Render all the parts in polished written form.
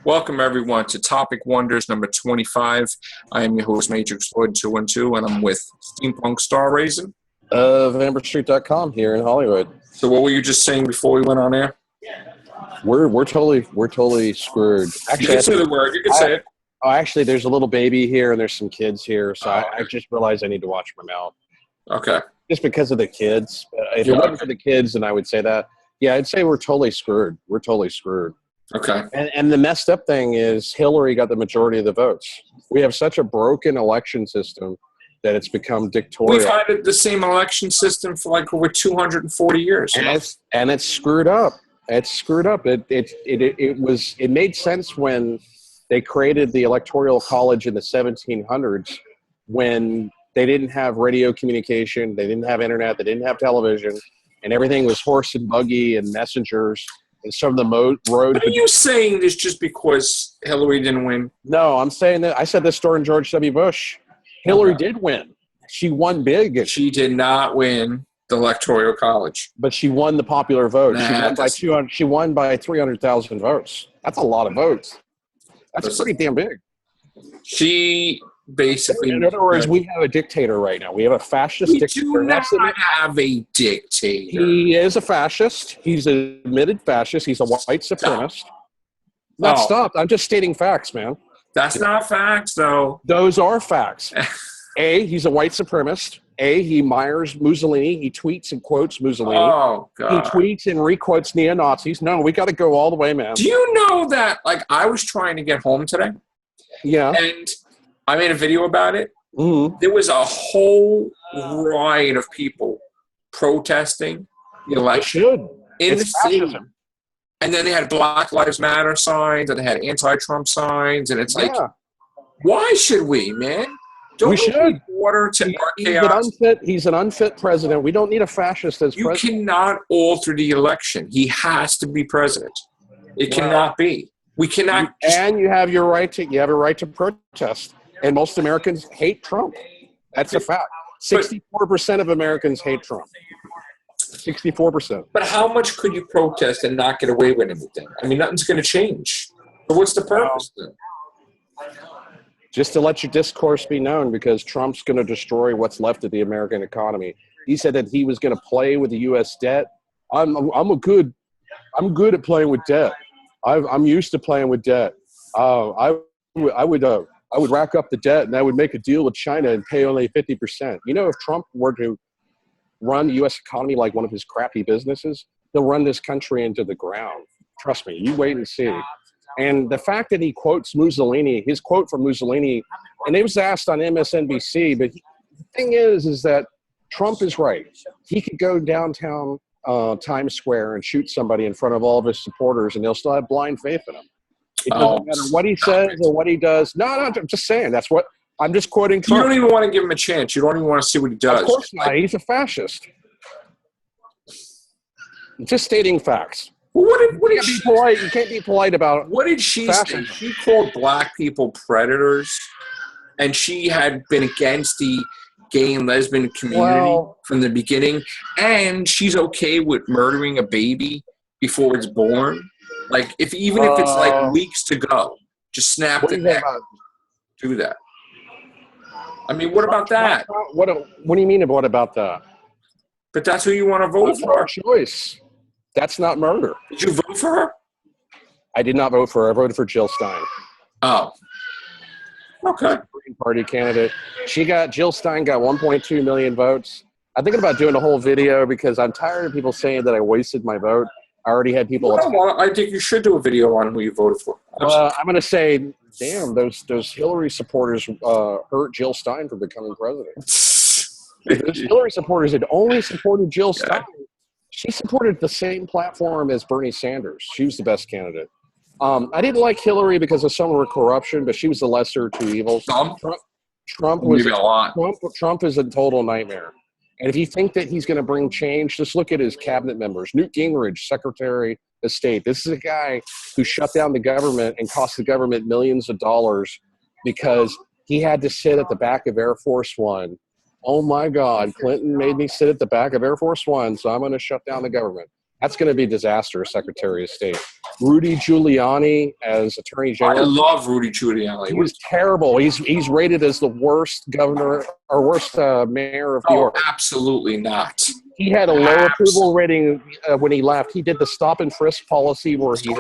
Welcome, everyone, to Topic Wonders number 25. I am your host, Matrix Lloyd 212, and I'm with Steampunk Starraisin. Of AmberStreet.com here in Hollywood. So what were you just saying before we went on air? We're totally screwed. Actually, you can say the word. You can say it. Oh, actually, there's a little baby here, and there's some kids here, so I just realized I need to watch my mouth. Okay. Just because of the kids. If it wasn't for the kids, then I would say that. Yeah, I'd say we're totally screwed. We're totally screwed. Okay. And the messed up thing is Hillary got the majority of the votes. We have such a broken election system that it's become dictatorial. We've had the same election system for like over 240 years. And it's screwed up. It's screwed up. It made sense when they created the Electoral College in the 1700s, when they didn't have radio communication, they didn't have internet, they didn't have television, and everything was horse and buggy and messengers. And some of the road. Are you saying this just because Hillary didn't win? No, I'm saying that I said this during George W. Bush. Hillary did win. She won big. She did not win the Electoral College, but she won the popular vote. She won by 300,000 votes. That's a lot of votes. That's pretty damn big. She basically. In other words, we have a dictator right now. We have a fascist dictator. We do not have a dictator. He is a fascist. He's an admitted fascist. He's a white supremacist. Not stopped. I'm just stating facts, man. That's not facts, though. Those are facts. A, he's a white supremacist. A, he admires Mussolini. He tweets and quotes Mussolini. Oh, God. He tweets and requotes neo-Nazis. No, we got to go all the way, man. Do you know that, like, I was trying to get home today? Yeah. And I made a video about it. Mm-hmm. There was a whole riot of people protesting the election in the city. And then they had Black Lives Matter signs, and they had anti-Trump signs, and it's like, why should we, man? We should. Water to our chaos. He's an unfit president. We don't need a fascist as president. You cannot alter the election. He has to be president. It cannot be. We cannot. And you have a right to protest. And most Americans hate Trump. That's a fact. 64% of Americans hate Trump. 64%. But how much could you protest and not get away with anything? I mean, nothing's going to change. So what's the purpose then? Just to let your discourse be known, because Trump's going to destroy what's left of the American economy. He said that he was going to play with the U.S. debt. I'm good at playing with debt. I'm used to playing with debt. I would rack up the debt, and I would make a deal with China and pay only 50%. You know, if Trump were to run the U.S. economy like one of his crappy businesses, he'll run this country into the ground. Trust me. You wait and see. And the fact that he quotes Mussolini, his quote from Mussolini, and it was asked on MSNBC, but the thing is that Trump is right. He could go downtown Times Square and shoot somebody in front of all of his supporters, and they'll still have blind faith in him. It doesn't matter what he says or what he does. No, I'm just saying. That's what I'm just quoting Trump. You don't even want to give him a chance. You don't even want to see what he does. Of course not. He's a fascist. Just stating facts. Well, what did she polite? You can't be polite about it. What did she say? She called black people predators, and she had been against the gay and lesbian community from the beginning, and she's okay with murdering a baby before it's born. Like, even if it's like weeks to go, just snap the neck. Do that. I mean, what about that? What do you mean? What about that? But that's who you want to vote for. Choice. That's not murder. Did you vote for her? I did not vote for her. I voted for Jill Stein. Oh. Okay. Green Party candidate. Jill Stein got 1.2 million votes. I'm thinking about doing a whole video because I'm tired of people saying that I wasted my vote. I already had people. I think you should do a video on who you voted for. I'm going to say, damn, those Hillary supporters hurt Jill Stein from becoming president. Those Hillary supporters had only supported Jill Stein. She supported the same platform as Bernie Sanders. She was the best candidate. I didn't like Hillary because of some of her corruption, but she was the lesser of two evils. Trump was maybe a lot. Trump is a total nightmare. And if you think that he's going to bring change, just look at his cabinet members. Newt Gingrich, Secretary of State. This is a guy who shut down the government and cost the government millions of dollars because he had to sit at the back of Air Force One. Oh, my God. Clinton made me sit at the back of Air Force One, so I'm going to shut down the government. That's going to be disastrous, Secretary of State. Rudy Giuliani as Attorney I General. love Rudy Giuliani. He was terrible. He's rated as the worst governor or worst mayor of New York. Absolutely not. He had a low approval rating when he left. He did the stop and frisk policy where he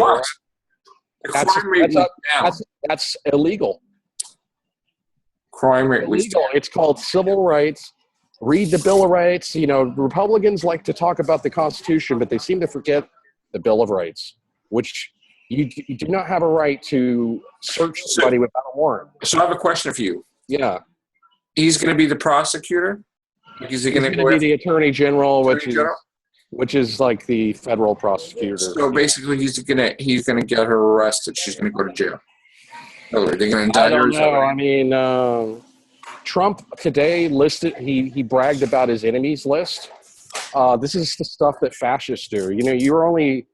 that's illegal. Crime rate was illegal. It's called civil rights. Read the Bill of Rights. You know, Republicans like to talk about the Constitution, but they seem to forget the Bill of Rights, which you do not have a right to search somebody without a warrant. So I have a question for you. Yeah. He's going to be the prosecutor? He's going to be the Attorney General, which is like the federal prosecutor. So basically, he's gonna get her arrested. She's gonna go to jail. They're gonna indict her. I don't know. I mean, Trump today listed. He bragged about his enemies list. This is the stuff that fascists do. You know, you're only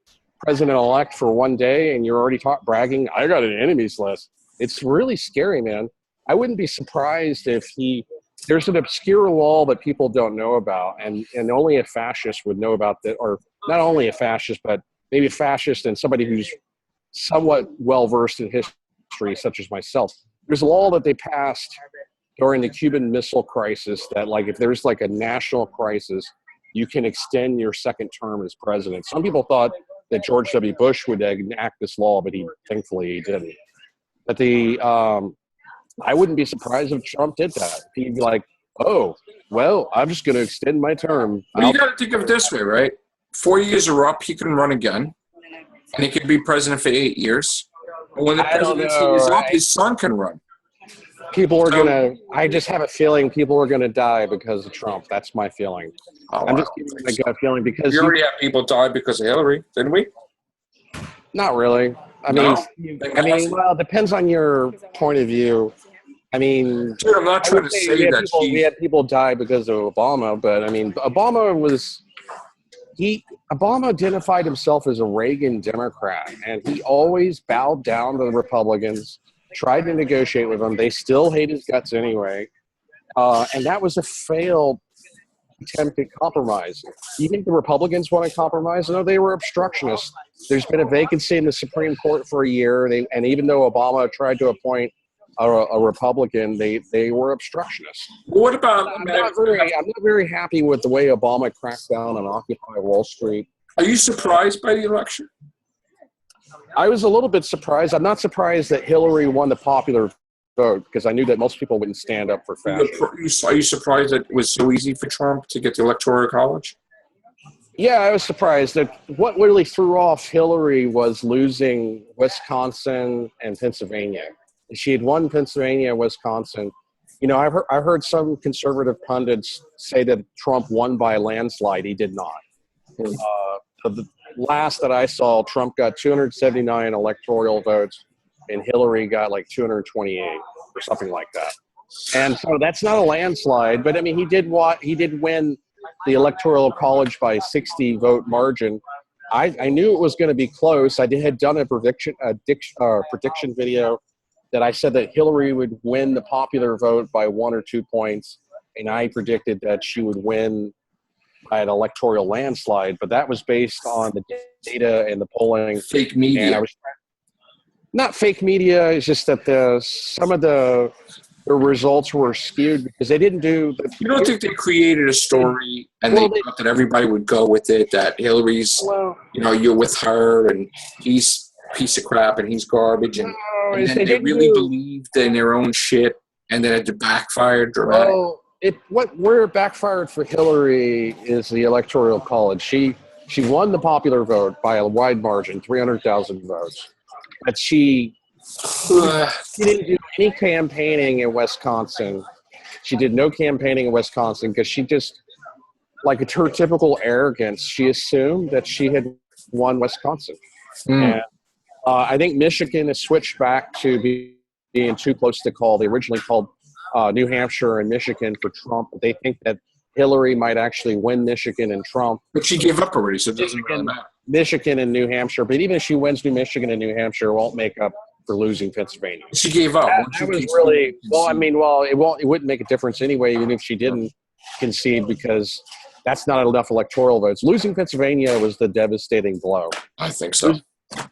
president-elect for one day, and you're already bragging. I got an enemies list. It's really scary, man. I wouldn't be surprised if there's an obscure law that people don't know about, and only a fascist would know about that, or not only a fascist, but maybe a fascist and somebody who's somewhat well-versed in history, such as myself. There's a law that they passed during the Cuban Missile Crisis that, like, if there's like a national crisis, you can extend your second term as president. Some people thought that George W. Bush would enact this law, but thankfully he didn't. But I wouldn't be surprised if Trump did that. He'd be like, oh, well, I'm just going to extend my term. Well, you got to think of it this way, right? 4 years are up, he can run again, and he could be president for 8 years. But when the presidency is up, his son can run. I just have a feeling people are going to die because of Trump. That's my feeling. I'm just giving my gut feeling because we already had people die because of Hillary, didn't we? Not really. Well, it depends on your point of view. I mean, dude, I'm not trying to say that we had people die because of Obama, but I mean, Obama identified himself as a Reagan Democrat, and he always bowed down to the Republicans, tried to negotiate with them. They still hate his guts anyway, and that was a failed attempt at compromise. You think the Republicans want to compromise? No, they were obstructionists. There's been a vacancy in the Supreme Court for a year, and even though Obama tried to appoint a Republican, they were obstructionists. What about? I'm not very happy with the way Obama cracked down on Occupy Wall Street. Are you surprised by the election? I was a little bit surprised. I'm not surprised that Hillary won the popular vote because I knew that most people wouldn't stand up for fascism. Are you surprised that it was so easy for Trump to get the Electoral College? Yeah, I was surprised. That what really threw off Hillary was losing Wisconsin and Pennsylvania. She had won Pennsylvania and Wisconsin. You know, I heard some conservative pundits say that Trump won by a landslide. He did not. The last that I saw, Trump got 279 electoral votes, and Hillary got like 228 or something like that. And so that's not a landslide, but I mean, he did win the Electoral College by 60-vote margin. I knew it was going to be close. I had done a prediction video that I said that Hillary would win the popular vote by 1 or 2 points, and I predicted that she would win by an electoral landslide, but that was based on the data and the polling. Fake media. Not fake media, it's just that some of the results were skewed because they didn't do... You don't think they created a story and they thought that everybody would go with it, that Hillary's, you're with her and he's a piece of crap and he's garbage, and then they really believed in their own shit, and then it backfired dramatically. Well, where it backfired for Hillary is the Electoral College. She won the popular vote by a wide margin, 300,000 votes. But she didn't do any campaigning in Wisconsin. She did no campaigning in Wisconsin because she just, like her typical arrogance, she assumed that she had won Wisconsin. And I think Michigan has switched back to being too close to call. They originally called New Hampshire and Michigan for Trump. They think that Hillary might actually win Michigan and Trump. But she gave up already, so it doesn't really matter. Michigan and New Hampshire. But even if she wins Michigan and New Hampshire, it won't make up for losing Pennsylvania. She gave up. That was really, it wouldn't make a difference anyway, even if she didn't concede, because that's not enough electoral votes. Losing Pennsylvania was the devastating blow. I think so.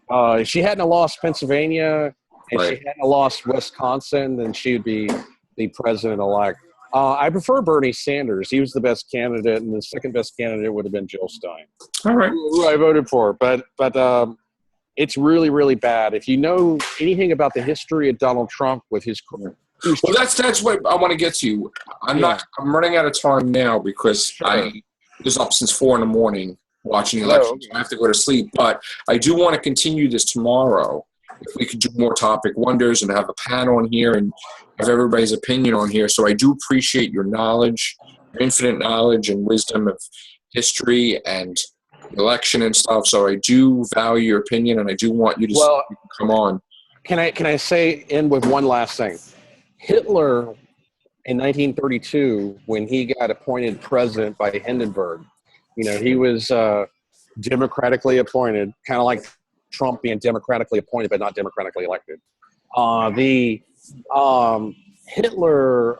If she hadn't lost Pennsylvania and Right. she hadn't lost Wisconsin, then she would be the president-elect. I prefer Bernie Sanders. He was the best candidate, and the second best candidate would have been Jill Stein, All right. who I voted for. But it's really, really bad. If you know anything about the history of Donald Trump with his well, that's what I want to get to. I'm running out of time now because I was up since 4 a.m. watching the election. So I have to go to sleep. But I do want to continue this tomorrow. If we could do more topic wonders and have a panel on here and have everybody's opinion on here. So I do appreciate your knowledge, your infinite knowledge and wisdom of history and election and stuff. So I do value your opinion, and I do want you to come on. Can I end with one last thing? Hitler in 1932, when he got appointed president by Hindenburg, he was democratically appointed, kind of like Trump being democratically appointed but not democratically elected. Hitler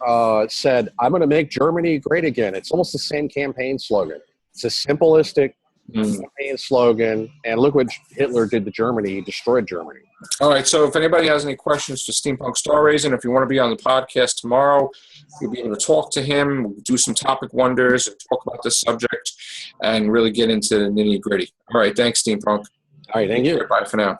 said, "I'm going to make Germany great again." It's almost the same campaign slogan. It's a simplistic campaign slogan, and look what Hitler did to Germany. He destroyed Germany. All right, so if anybody has any questions for Steampunk Starraisin, if you want to be on the podcast tomorrow, you'll be able to talk to him, we'll do some topic wonders, and talk about this subject, and really get into the nitty-gritty. All right, thanks, Steampunk. All right, thank you. Bye for now.